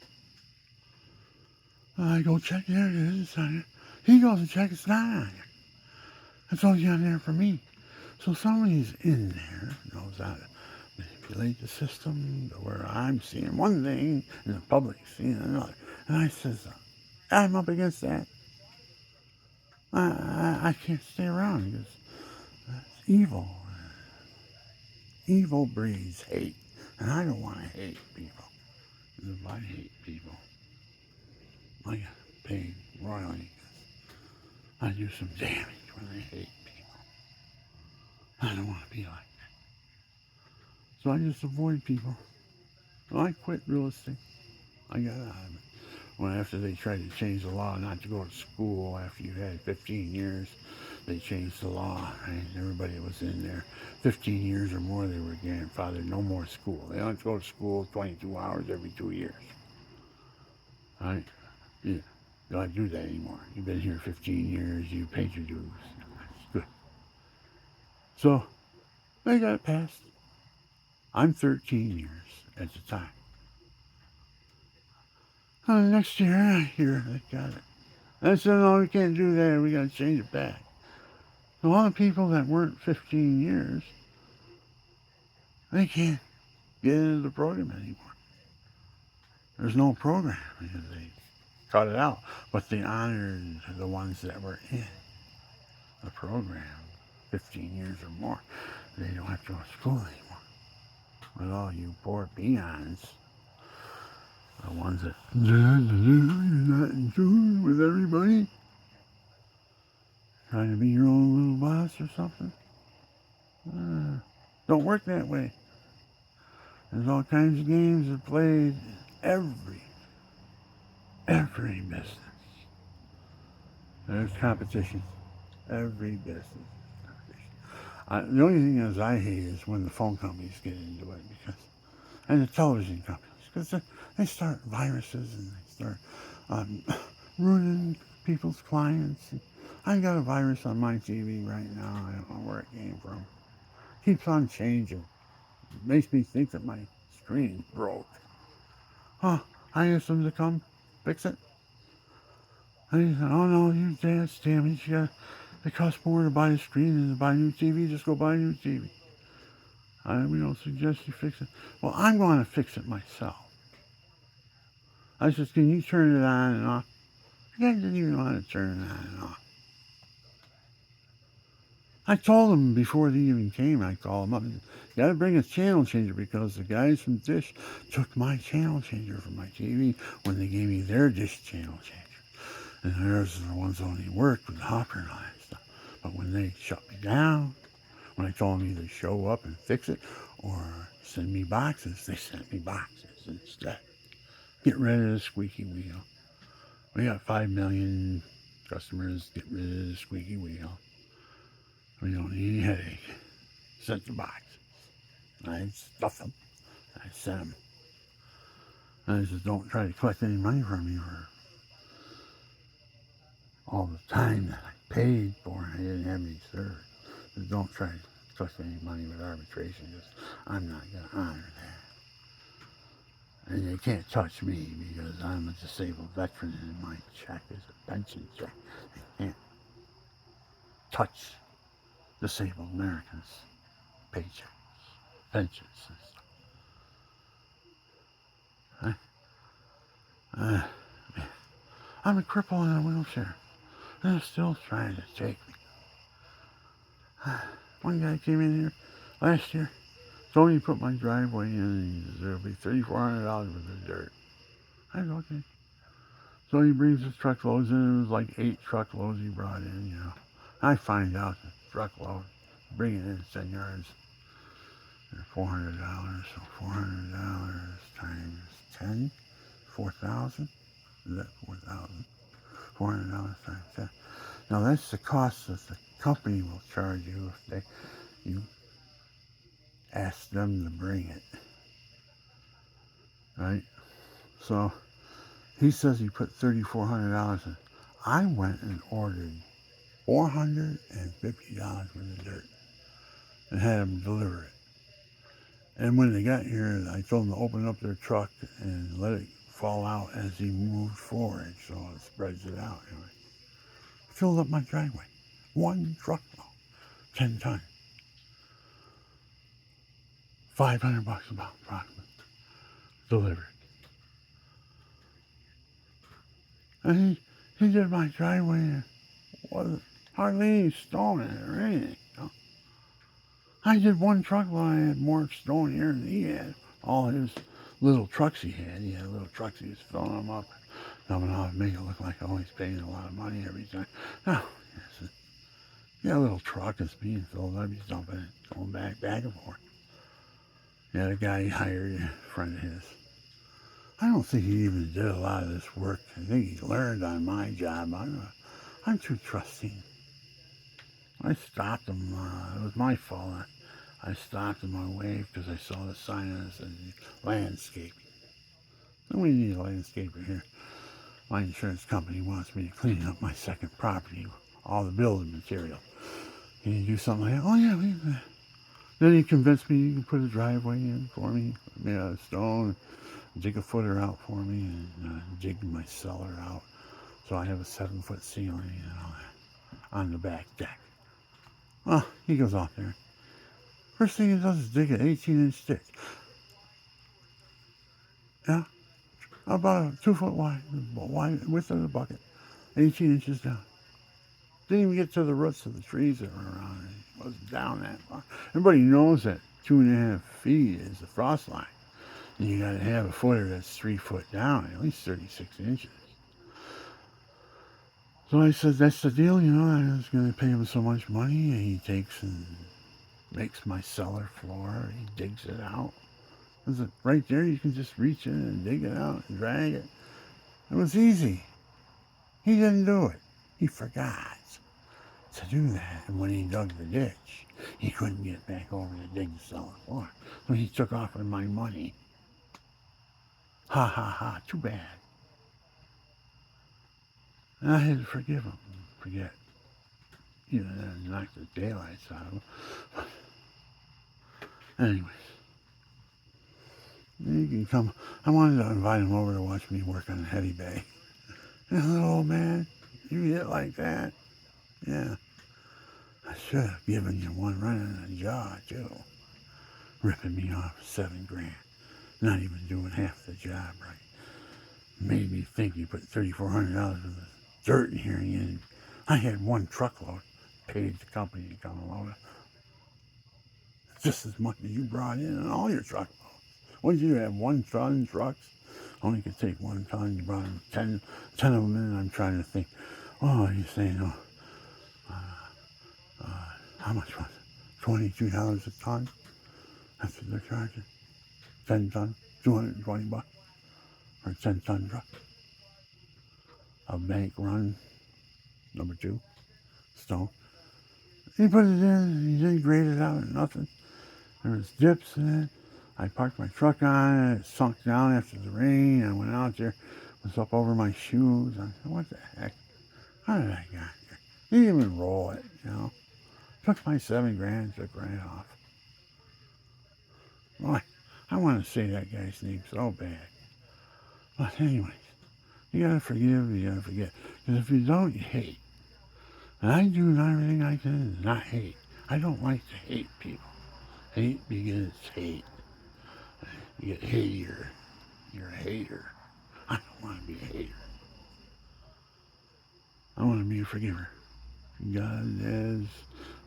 [SPEAKER 1] I go check, there it is, it's on there. He goes and checks, it's not on there. It's only on there for me. So somebody's in there, knows how to manipulate the system to where I'm seeing one thing and the public's seeing another. And I says, I'm up against that. I can't stay around because that's evil. Evil breeds hate. And I don't want to hate people. Because if I hate people, I got to pay royally. I do some damage when I hate people. I don't want to be like that. So I just avoid people. So I quit real estate. I got out of it. Well, after they tried to change the law not to go to school after you had 15 years, they changed the law, and everybody was in there 15 years or more, they were grandfathered. No more school. They don't go to school 22 hours every 2 years. All right? Yeah. You don't do that anymore. You've been here 15 years. You paid your dues. That's good. So, they got it passed. I'm 13 years at the time. Next year, I hear they got it. I said, no, we can't do that. We got to change it back. So all the people that weren't 15 years, they can't get into the program anymore. There's no program because they cut it out. But they honored the ones that were in the program 15 years or more. They don't have to go to school anymore. But all you poor peons, the ones that you're not in tune with everybody, trying to be your own little boss or something, don't work that way. There's all kinds of games that played. Every Every business. There's competition. Every business. The only thing is I hate is when the phone companies get into it and the television companies because they start viruses and they start um, ruining people's clients. I got a virus on my TV right now. I don't know where it came from. Keeps on changing. It makes me think that my screen broke. Huh? I asked them to come fix it. And he said, "Oh no, that's damaged. It costs more to buy a screen than to buy a new TV. Just go buy a new TV. We don't suggest you fix it." Well, I'm going to fix it myself. I said, "Can you turn it on and off?" The guy didn't even want to turn it on and off. I told him before they even came, I called him up. You got to bring a channel changer because the guys from Dish took my channel changer from my TV when they gave me their Dish channel changer. And theirs are the ones that only worked with the hopper and all that stuff. But when they shut me down, when I told them either show up and fix it or send me boxes, they sent me boxes instead. Get rid of the squeaky wheel. We got 5 million customers. Get rid of the squeaky wheel. We don't need any headache. Sent the boxes. I stuffed them. I sent them. I said, don't try to collect any money from me for all the time that I paid for and I didn't have any service. Just don't try to collect any money with arbitration because I'm not going to honor that. And they can't touch me because I'm a disabled veteran and my check is a pension check. They can't touch disabled Americans' paychecks, pensions, and stuff. I'm a cripple in a wheelchair. They're still trying to take me. One guy came in here last year, told me to put my driveway in, and he said there'll be $3,400 worth of dirt. I said, okay. So he brings his truckloads in. It was like 8 truckloads he brought in, I find out the truckload, bring it in 10 yards, they're $400. So $400 times 10, 4,000. Is that 4,000? $400 times 10. Now that's the cost that the company will charge you if you ask them to bring it, right? So he says he put $3,400 in. I went and ordered $450 worth of dirt and had them deliver it. And when they got here, I told them to open up their truck and let it fall out as he moved forward, so it spreads it out. Anyway, filled up my driveway, 1 truckload, 10 tons, $500 about approximately delivered. And he did my driveway and wasn't hardly any stone in it or anything. I did 1 truckload. I had more stone here than he had. All his little trucks he had. He had little trucks. He was filling them up, dumping off, make it look like oh he's paying a lot of money every time. No, he had a little truck that's being filled up. He's dumping it, going back and forth. He had a guy he hired, a friend of his. I don't think he even did a lot of this work. I think he learned on my job. I'm too trusting. I stopped him. It was my fault. I stopped him on the way because I saw the sign that said landscaping. And we need a landscaper here. My insurance company wants me to clean up my second property, all the building material. Can you do something like that? Oh, yeah. Then he convinced me you can put a driveway in for me, made out of stone, dig a footer out for me, and dig my cellar out. So I have a 7-foot ceiling and all that on the back deck. Well, he goes out there. First thing he does is dig an 18-inch ditch. Yeah, about a 2-foot wide width of the bucket, 18 inches down. Didn't even get to the roots of the trees that were around it. It wasn't down that far. Everybody knows that 2.5 feet is the frost line. And you gotta have a footer that's 3 foot down, at least 36 inches. So I said, that's the deal, I was gonna pay him so much money, and he takes and makes my cellar floor, he digs it out. Right there, you can just reach in and dig it out and drag it. It was easy. He didn't do it. He forgot to do that. And when he dug the ditch, he couldn't get back over to dig the cellar floor. So he took off with my money. Ha ha ha, too bad. And I had to forgive him. Forget. You know, knock the daylights out of him. Anyways, you can come. I wanted to invite him over to watch me work on the heavy bay. And little old man, you get like that? Yeah. I should have given you one right in the jaw, too. Ripping me off $7,000. Not even doing half the job right. Made me think you put $3,400 worth of dirt in here, and I had one truckload. Paid the company to come and load it. Just as much as you brought in on all your truckloads. What did you have, 1 ton trucks? Only could take 1 ton. You brought in 10 of them in, and I'm trying to think, oh, you're saying, how much was it? $22 a ton? That's what they're charging. 10 ton, $220 for a 10-ton truck. A bank run, number 2, stone. He put it in, he didn't grade it out or nothing. There was dips in it. I parked my truck on it, it sunk down after the rain. I went out there, it was up over my shoes. I said, what the heck? How did I get here? He didn't even roll it, you know. Took my $7,000, took right off. Boy, I want to say that guy's name so bad. But anyways, you gotta forgive, you gotta forget. Because if you don't, you hate. And I do everything I can to not hate. I don't like to hate people. Hate begins hate. You get hatier. You're a hater. I don't want to be a hater. I want to be a forgiver. God has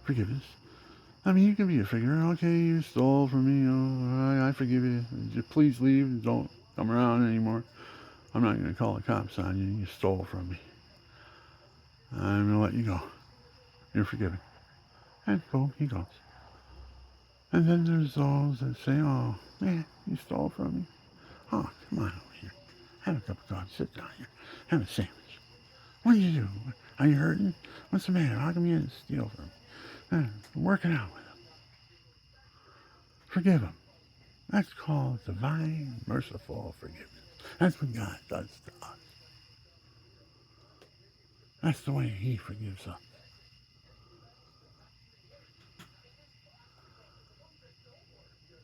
[SPEAKER 1] forgiveness. I mean, you can be a forgiver. Okay, you stole from me. I forgive you. Just please leave. Don't come around anymore. I'm not going to call the cops on you. You stole from me. I'm going to let you go. You're forgiven. And boom, he goes. And then there's those that say, oh, man, you stole from me. Oh, come on over here. Have a cup of coffee. Sit down here. Have a sandwich. What did you do? Are you hurting? What's the matter? How come you didn't steal from me? Work it out with him. Forgive him. That's called divine, merciful forgiveness. That's what God does to us. That's the way he forgives us.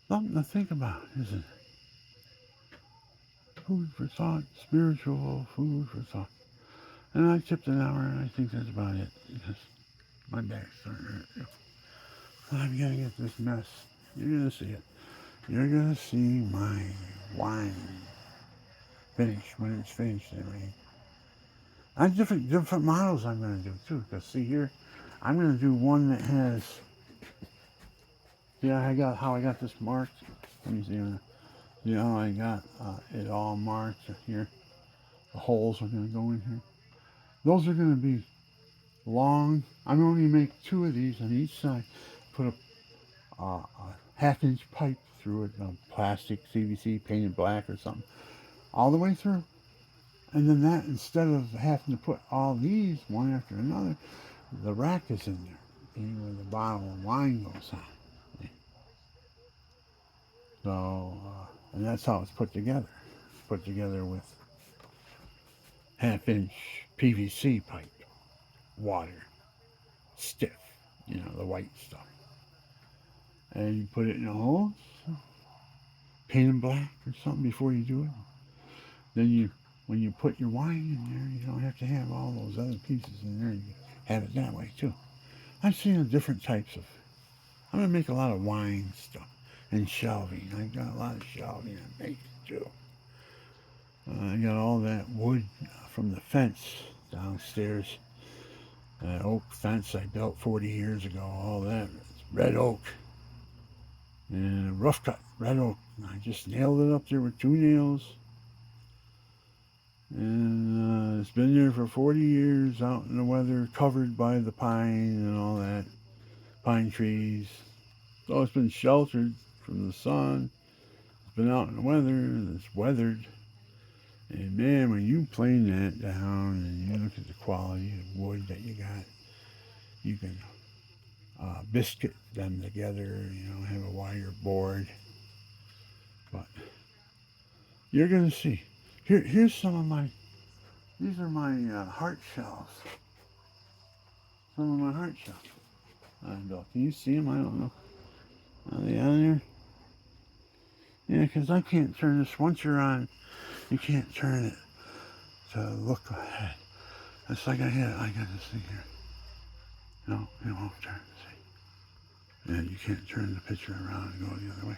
[SPEAKER 1] Something to think about, isn't it? Food for thought, spiritual food for thought. And I tipped an hour, and I think that's about it. Because my back's starting to hurt. I'm going to get this mess. You're going to see it. You're going to see my wine finish when it's finished. I have different models I'm going to do, too. Because, see here, I'm going to do one that has... Yeah, I got this marked. Let me see. You know, I got it all marked here. The holes are going to go in here. Those are going to be long. I'm only going to make 2 of these on each side. Put a half-inch pipe through it, plastic, CVC, painted black or something, all the way through. And then that, instead of having to put all these one after another, the rack is in there, where the bottle of wine goes on. So, and that's how it's put together. It's put together with half-inch PVC pipe, water, stiff, the white stuff. And you put it in a hole, paint them black or something before you do it. Then when you put your wine in there, you don't have to have all those other pieces in there. You have it that way too. I've seen different types of. I'm gonna make a lot of wine stuff and shelving. I got a lot of shelving I'm making too. I got all that wood from the fence downstairs. That oak fence I built 40 years ago. All that red oak. And rough cut red oak. I just nailed it up there with 2 nails. And it's been there for 40 years out in the weather, covered by the pine and all that. Pine trees. So it's been sheltered from the sun. It's been out in the weather and it's weathered. And man, when you plane that down and you look at the quality of wood that you got, you can biscuit them together, have a wire board. But you're going to see. Here's some of these are my heart shells. Some of my heart shells. Bill, can you see them? I don't know. Are they on there? Yeah, because I can't turn this. Once you're on, you can't turn it to look ahead. It's like I got this thing here. No, it won't turn. See? And you can't turn the picture around and go the other way.